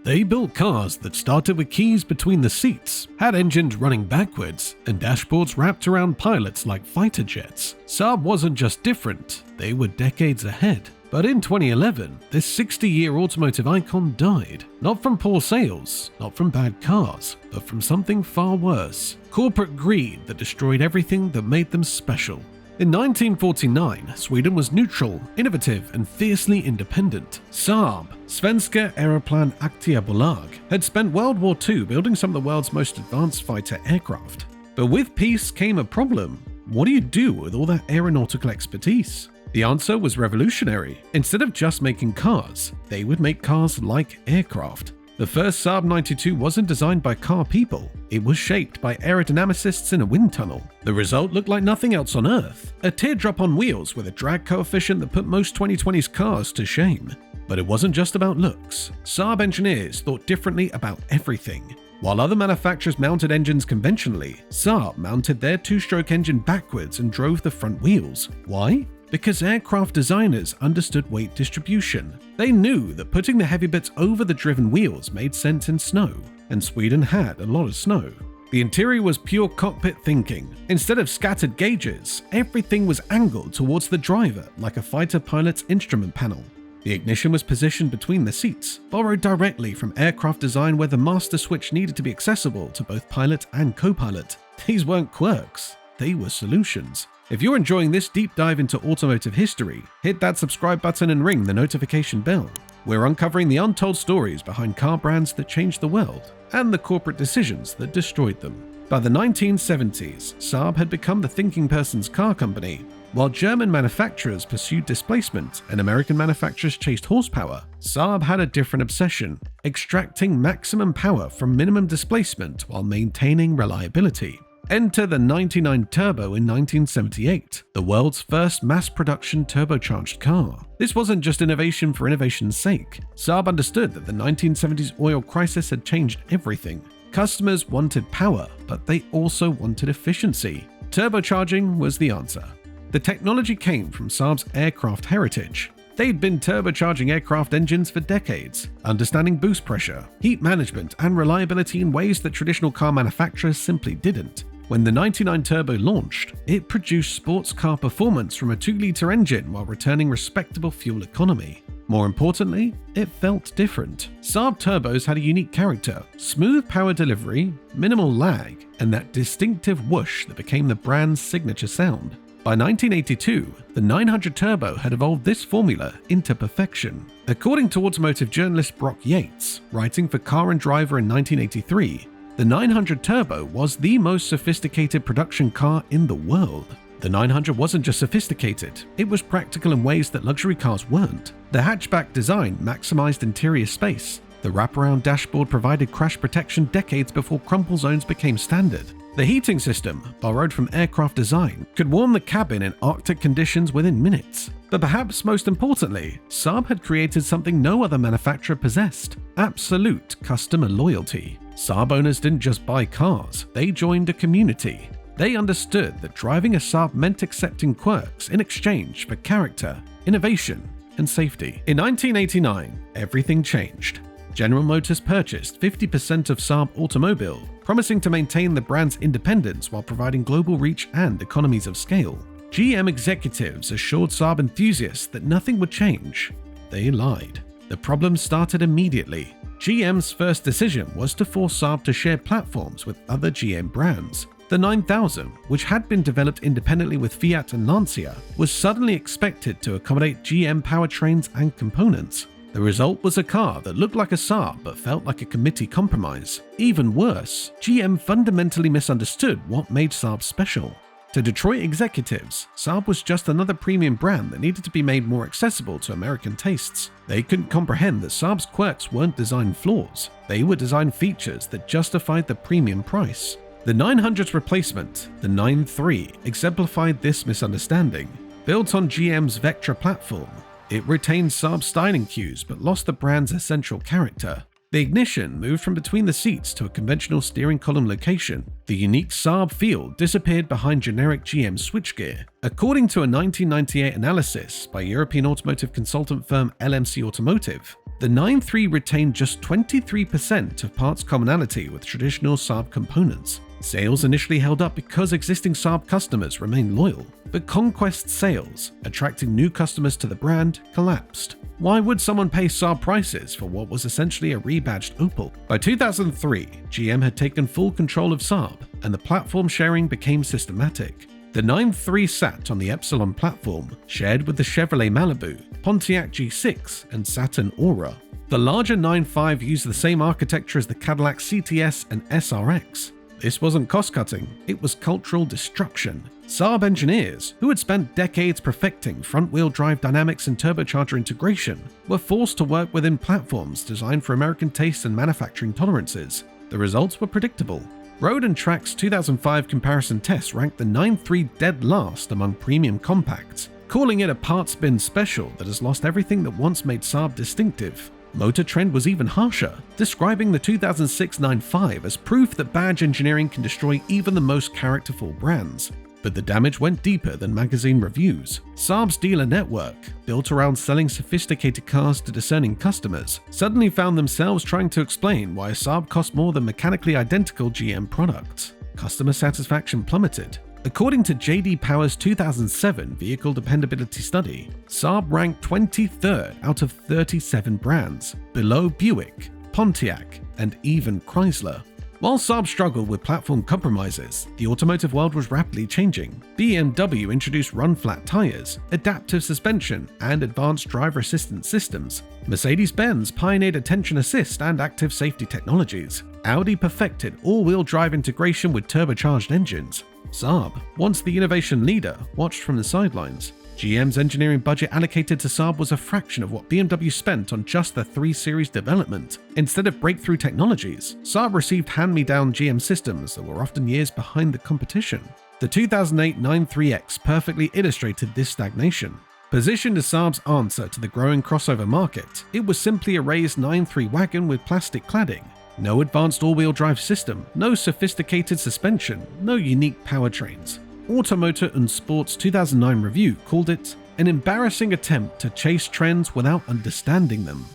They built cars that started with keys between the seats, had engines running backwards, and dashboards wrapped around pilots like fighter jets. Saab wasn't just different, they were decades ahead. But in 2011, this 60-year automotive icon died. Not from poor sales, not from bad cars, but from something far worse: corporate greed that destroyed everything that made them special. In 1949, Sweden was neutral, innovative, and fiercely independent. Saab, Svenska Aeroplan Aktiebolaget, had spent World War II building some of the world's most advanced fighter aircraft. But with peace came a problem. What do you do with all that aeronautical expertise? The answer was revolutionary. Instead of just making cars, they would make cars like aircraft. The first Saab 92 wasn't designed by car people, it was shaped by aerodynamicists in a wind tunnel. The result looked like nothing else on Earth: a teardrop on wheels with a drag coefficient that put most 2020s cars to shame. But it wasn't just about looks. Saab engineers thought differently about everything. While other manufacturers mounted engines conventionally, Saab mounted their two-stroke engine backwards and drove the front wheels. Why? Because aircraft designers understood weight distribution. They knew that putting the heavy bits over the driven wheels made sense in snow, and Sweden had a lot of snow. The interior was pure cockpit thinking. Instead of scattered gauges, everything was angled towards the driver like a fighter pilot's instrument panel. The ignition was positioned between the seats, borrowed directly from aircraft design where the master switch needed to be accessible to both pilot and co-pilot. These weren't quirks, they were solutions. If you're enjoying this deep dive into automotive history, hit that subscribe button and ring the notification bell. We're uncovering the untold stories behind car brands that changed the world and the corporate decisions that destroyed them. By the 1970s, Saab had become the thinking person's car company. While German manufacturers pursued displacement and American manufacturers chased horsepower, Saab had a different obsession: extracting maximum power from minimum displacement while maintaining reliability. Enter the 99 Turbo in 1978, the world's first mass-production turbocharged car. This wasn't just innovation for innovation's sake. Saab understood that the 1970s oil crisis had changed everything. Customers wanted power, but they also wanted efficiency. Turbocharging was the answer. The technology came from Saab's aircraft heritage. They'd been turbocharging aircraft engines for decades, understanding boost pressure, heat management, and reliability in ways that traditional car manufacturers simply didn't. When the 99 Turbo launched, it produced sports car performance from a 2-liter engine while returning respectable fuel economy. More importantly, it felt different. Saab turbos had a unique character: smooth power delivery, minimal lag, and that distinctive whoosh that became the brand's signature sound. By 1982, the 900 Turbo had evolved this formula into perfection. According to automotive journalist Brock Yates, writing for Car and Driver in 1983, the 900 Turbo was the most sophisticated production car in the world. The 900 wasn't just sophisticated, it was practical in ways that luxury cars weren't. The hatchback design maximized interior space. The wraparound dashboard provided crash protection decades before crumple zones became standard. The heating system, borrowed from aircraft design, could warm the cabin in Arctic conditions within minutes. But perhaps most importantly, Saab had created something no other manufacturer possessed: absolute customer loyalty. Saab owners didn't just buy cars, they joined a community. They understood that driving a Saab meant accepting quirks in exchange for character, innovation, and safety. In 1989, everything changed. General Motors purchased 50% of Saab Automotive, promising to maintain the brand's independence while providing global reach and economies of scale. GM executives assured Saab enthusiasts that nothing would change. They lied. The problem started immediately. GM's first decision was to force Saab to share platforms with other GM brands. The 9000, which had been developed independently with Fiat and Lancia, was suddenly expected to accommodate GM powertrains and components. The result was a car that looked like a Saab but felt like a committee compromise. Even worse, GM fundamentally misunderstood what made Saab special. To Detroit executives, Saab was just another premium brand that needed to be made more accessible to American tastes. They couldn't comprehend that Saab's quirks weren't design flaws, they were design features that justified the premium price. The 900's replacement, the 93, exemplified this misunderstanding. Built on GM's Vectra platform, it retained Saab's styling cues but lost the brand's essential character. The ignition moved from between the seats to a conventional steering column location. The unique Saab feel disappeared behind generic GM switchgear. According to a 1998 analysis by European automotive consultant firm LMC Automotive, The 9.3 retained just 23% of parts commonality with traditional Saab components. Sales initially held up because existing Saab customers remained loyal, but conquest sales, attracting new customers to the brand, collapsed. Why would someone pay Saab prices for what was essentially a rebadged Opel? By 2003, GM had taken full control of Saab, and the platform sharing became systematic. The 9.3 sat on the Epsilon platform, shared with the Chevrolet Malibu, Pontiac G6, and Saturn Aura. The larger 9.5 used the same architecture as the Cadillac CTS and SRX. This wasn't cost-cutting, it was cultural destruction. Saab engineers, who had spent decades perfecting front-wheel drive dynamics and turbocharger integration, were forced to work within platforms designed for American tastes and manufacturing tolerances. The results were predictable. Road and Track's 2005 comparison test ranked the 9.3 dead last among premium compacts, calling it a parts bin special that has lost everything that once made Saab distinctive. Motor Trend was even harsher, describing the 2006 9.5 as proof that badge engineering can destroy even the most characterful brands. But the damage went deeper than magazine reviews. Saab's dealer network, built around selling sophisticated cars to discerning customers, suddenly found themselves trying to explain why a Saab cost more than mechanically identical GM products. Customer satisfaction plummeted. According to J.D. Power's 2007 Vehicle Dependability Study, Saab ranked 23rd out of 37 brands, below Buick, Pontiac, and even Chrysler. While Saab struggled with platform compromises, the automotive world was rapidly changing. BMW introduced run-flat tires, adaptive suspension, and advanced driver assistance systems. Mercedes-Benz pioneered attention assist and active safety technologies. Audi perfected all-wheel drive integration with turbocharged engines. Saab, once the innovation leader, watched from the sidelines. GM's engineering budget allocated to Saab was a fraction of what BMW spent on just the 3 Series development. Instead of breakthrough technologies, Saab received hand-me-down GM systems that were often years behind the competition. The 2008 9.3X perfectly illustrated this stagnation. Positioned as Saab's answer to the growing crossover market, it was simply a raised 9.3 wagon with plastic cladding. No advanced all-wheel drive system, no sophisticated suspension, no unique powertrains. Automotive and Sports 2009 review called it an embarrassing attempt to chase trends without understanding them.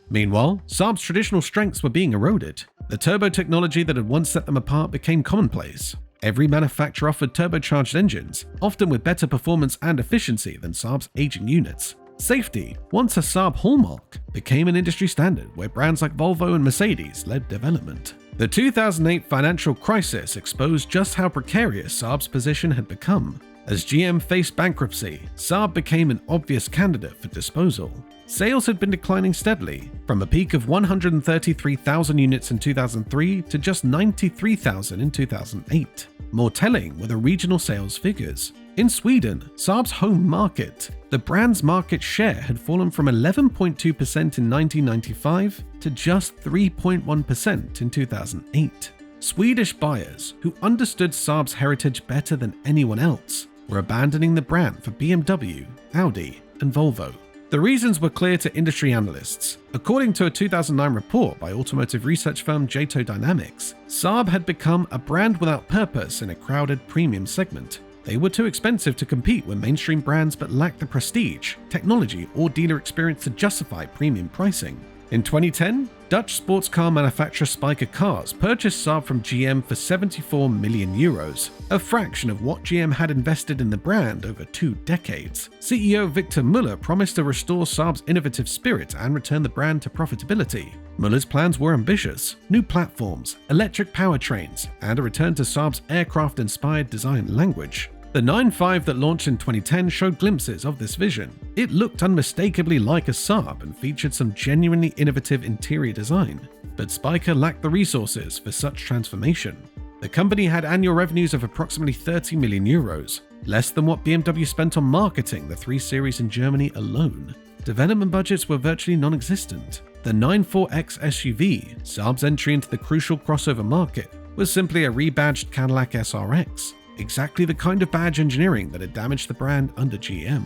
Meanwhile, Saab's traditional strengths were being eroded. The turbo technology that had once set them apart became commonplace. Every manufacturer offered turbocharged engines, often with better performance and efficiency than Saab's aging units. Safety, once a Saab hallmark, became an industry standard where brands like Volvo and Mercedes led development. The 2008 financial crisis exposed just how precarious Saab's position had become. As GM faced bankruptcy, Saab became an obvious candidate for disposal. Sales had been declining steadily, from a peak of 133,000 units in 2003 to just 93,000 in 2008. More telling were the regional sales figures. In Sweden, Saab's home market, the brand's market share had fallen from 11.2% in 1995 to just 3.1% in 2008. Swedish buyers, who understood Saab's heritage better than anyone else, were abandoning the brand for BMW, Audi, and Volvo. The reasons were clear to industry analysts. According to a 2009 report by automotive research firm Jato Dynamics, Saab had become a brand without purpose in a crowded premium segment. They were too expensive to compete with mainstream brands but lacked the prestige, technology, or dealer experience to justify premium pricing. In 2010, Dutch sports car manufacturer Spyker Cars purchased Saab from GM for €74 million, a fraction of what GM had invested in the brand over 2 decades. CEO Victor Muller promised to restore Saab's innovative spirit and return the brand to profitability. Muller's plans were ambitious: new platforms, electric powertrains, and a return to Saab's aircraft-inspired design language. The 9.5 that launched in 2010 showed glimpses of this vision. It looked unmistakably like a Saab and featured some genuinely innovative interior design. But Spyker lacked the resources for such transformation. The company had annual revenues of approximately €30 million, less than what BMW spent on marketing the 3 Series in Germany alone. Development budgets were virtually non-existent. The 9.4X SUV, Saab's entry into the crucial crossover market, was simply a rebadged Cadillac SRX. Exactly the kind of badge engineering that had damaged the brand under GM.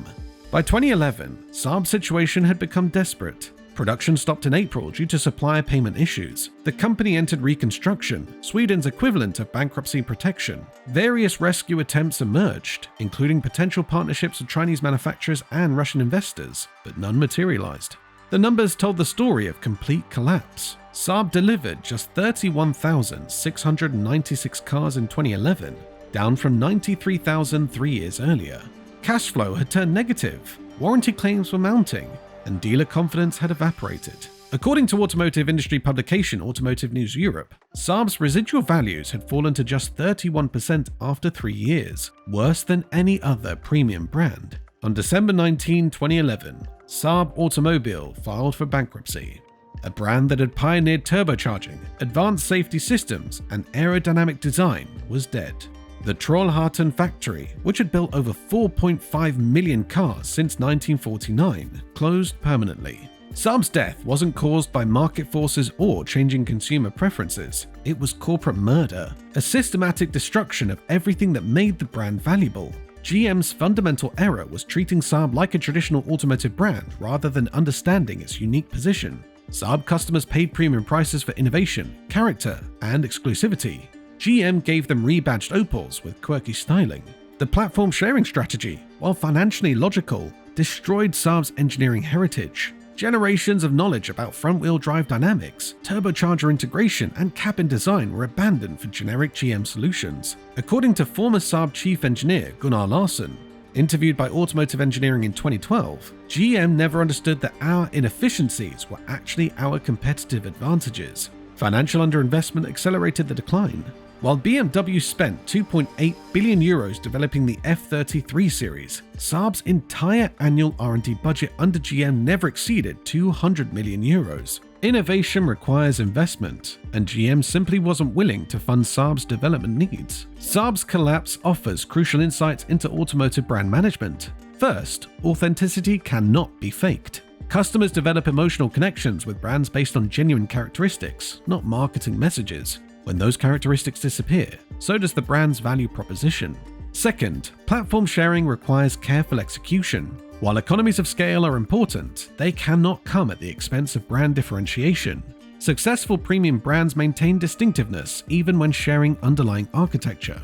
By 2011, Saab's situation had become desperate. Production stopped in April due to supplier payment issues. The company entered reconstruction, Sweden's equivalent of bankruptcy protection. Various rescue attempts emerged, including potential partnerships with Chinese manufacturers and Russian investors, but none materialized. The numbers told the story of complete collapse. Saab delivered just 31,696 cars in 2011, down from 93,000 3 years earlier. Cash flow had turned negative, warranty claims were mounting, and dealer confidence had evaporated. According to automotive industry publication Automotive News Europe, Saab's residual values had fallen to just 31% after 3 years, worse than any other premium brand. On December 19, 2011, Saab Automobile filed for bankruptcy. A brand that had pioneered turbocharging, advanced safety systems, and aerodynamic design was dead. The Trollhättan factory, which had built over 4.5 million cars since 1949, closed permanently. Saab's death wasn't caused by market forces or changing consumer preferences. It was corporate murder, a systematic destruction of everything that made the brand valuable. GM's fundamental error was treating Saab like a traditional automotive brand rather than understanding its unique position. Saab customers paid premium prices for innovation, character, and exclusivity. GM gave them rebadged Opals with quirky styling. The platform sharing strategy, while financially logical, destroyed Saab's engineering heritage. Generations of knowledge about front-wheel drive dynamics, turbocharger integration, and cabin design were abandoned for generic GM solutions. According to former Saab chief engineer Gunnar Larsson, interviewed by Automotive Engineering in 2012, GM never understood that our inefficiencies were actually our competitive advantages. Financial underinvestment accelerated the decline. While BMW spent 2.8 billion euros developing the F33 series, Saab's entire annual R&D budget under GM never exceeded 200 million euros. Innovation requires investment, and GM simply wasn't willing to fund Saab's development needs. Saab's collapse offers crucial insights into automotive brand management. First, authenticity cannot be faked. Customers develop emotional connections with brands based on genuine characteristics, not marketing messages. When those characteristics disappear, so does the brand's value proposition. Second, platform sharing requires careful execution. While economies of scale are important, they cannot come at the expense of brand differentiation. Successful premium brands maintain distinctiveness even when sharing underlying architecture.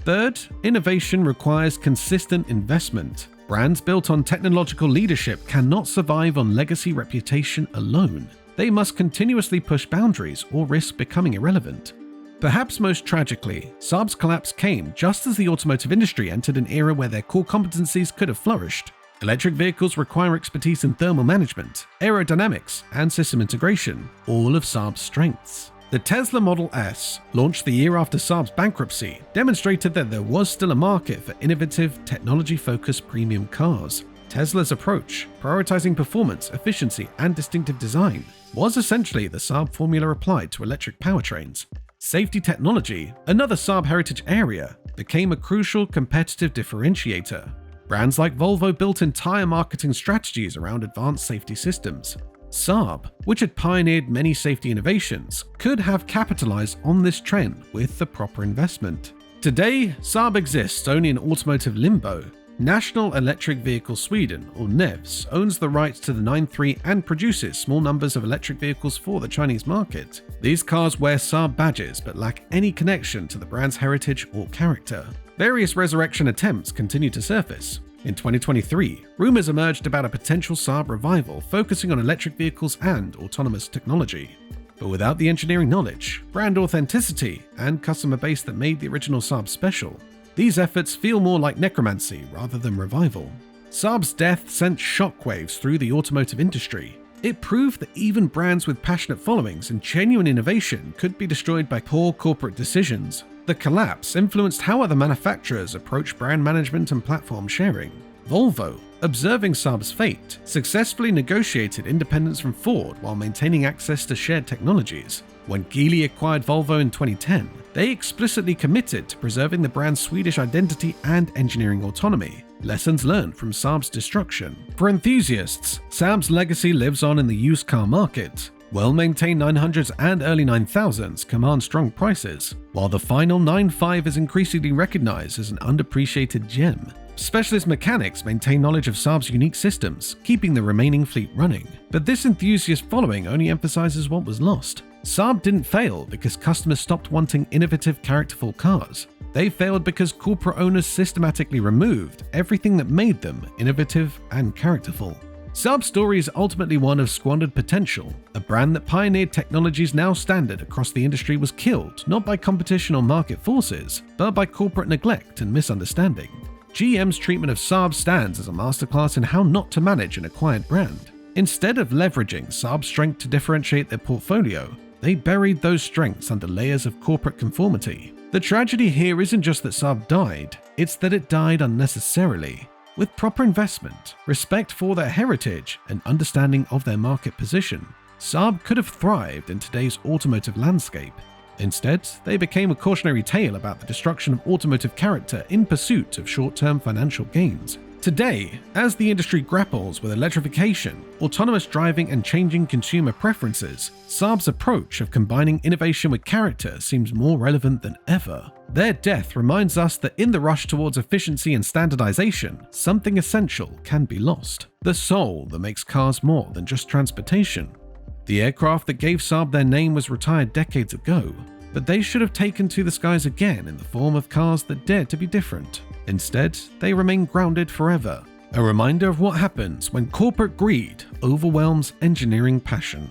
Third, innovation requires consistent investment. Brands built on technological leadership cannot survive on legacy reputation alone. They must continuously push boundaries or risk becoming irrelevant. Perhaps most tragically, Saab's collapse came just as the automotive industry entered an era where their core competencies could have flourished. Electric vehicles require expertise in thermal management, aerodynamics, and system integration, all of Saab's strengths. The Tesla Model S, launched the year after Saab's bankruptcy, demonstrated that there was still a market for innovative, technology-focused premium cars. Tesla's approach, prioritizing performance, efficiency, and distinctive design, was essentially the Saab formula applied to electric powertrains. Safety technology, another Saab heritage area, became a crucial competitive differentiator. Brands like Volvo built entire marketing strategies around advanced safety systems. Saab, which had pioneered many safety innovations, could have capitalized on this trend with the proper investment. Today, Saab exists only in automotive limbo. National Electric Vehicle Sweden, or NEVS, owns the rights to the 9-3 and produces small numbers of electric vehicles for the Chinese market. These cars wear Saab badges but lack any connection to the brand's heritage or character. Various resurrection attempts continue to surface. In 2023, rumors emerged about a potential Saab revival focusing on electric vehicles and autonomous technology. But without the engineering knowledge, brand authenticity, and customer base that made the original Saab special, these efforts feel more like necromancy rather than revival. Saab's death sent shockwaves through the automotive industry. It proved that even brands with passionate followings and genuine innovation could be destroyed by poor corporate decisions. The collapse influenced how other manufacturers approach brand management and platform sharing. Volvo, observing Saab's fate, successfully negotiated independence from Ford while maintaining access to shared technologies. When Geely acquired Volvo in 2010, they explicitly committed to preserving the brand's Swedish identity and engineering autonomy. Lessons learned from Saab's destruction. For enthusiasts, Saab's legacy lives on in the used car market. Well-maintained 900s and early 9000s command strong prices, while the final 9.5 is increasingly recognized as an underappreciated gem. Specialist mechanics maintain knowledge of Saab's unique systems, keeping the remaining fleet running. But this enthusiast following only emphasizes what was lost. Saab didn't fail because customers stopped wanting innovative, characterful cars. They failed because corporate owners systematically removed everything that made them innovative and characterful. Saab's story is ultimately one of squandered potential. A brand that pioneered technologies now standard across the industry was killed not by competition or market forces, but by corporate neglect and misunderstanding. GM's treatment of Saab stands as a masterclass in how not to manage an acquired brand. Instead of leveraging Saab's strength to differentiate their portfolio, they buried those strengths under layers of corporate conformity. The tragedy here isn't just that Saab died, it's that it died unnecessarily. With proper investment, respect for their heritage, and understanding of their market position, Saab could have thrived in today's automotive landscape. Instead, they became a cautionary tale about the destruction of automotive character in pursuit of short-term financial gains. Today, as the industry grapples with electrification, autonomous driving, and changing consumer preferences, Saab's approach of combining innovation with character seems more relevant than ever. Their death reminds us that in the rush towards efficiency and standardization, something essential can be lost. The soul that makes cars more than just transportation. The aircraft that gave Saab their name was retired decades ago, but they should have taken to the skies again in the form of cars that dared to be different. Instead, they remain grounded forever, a reminder of what happens when corporate greed overwhelms engineering passion.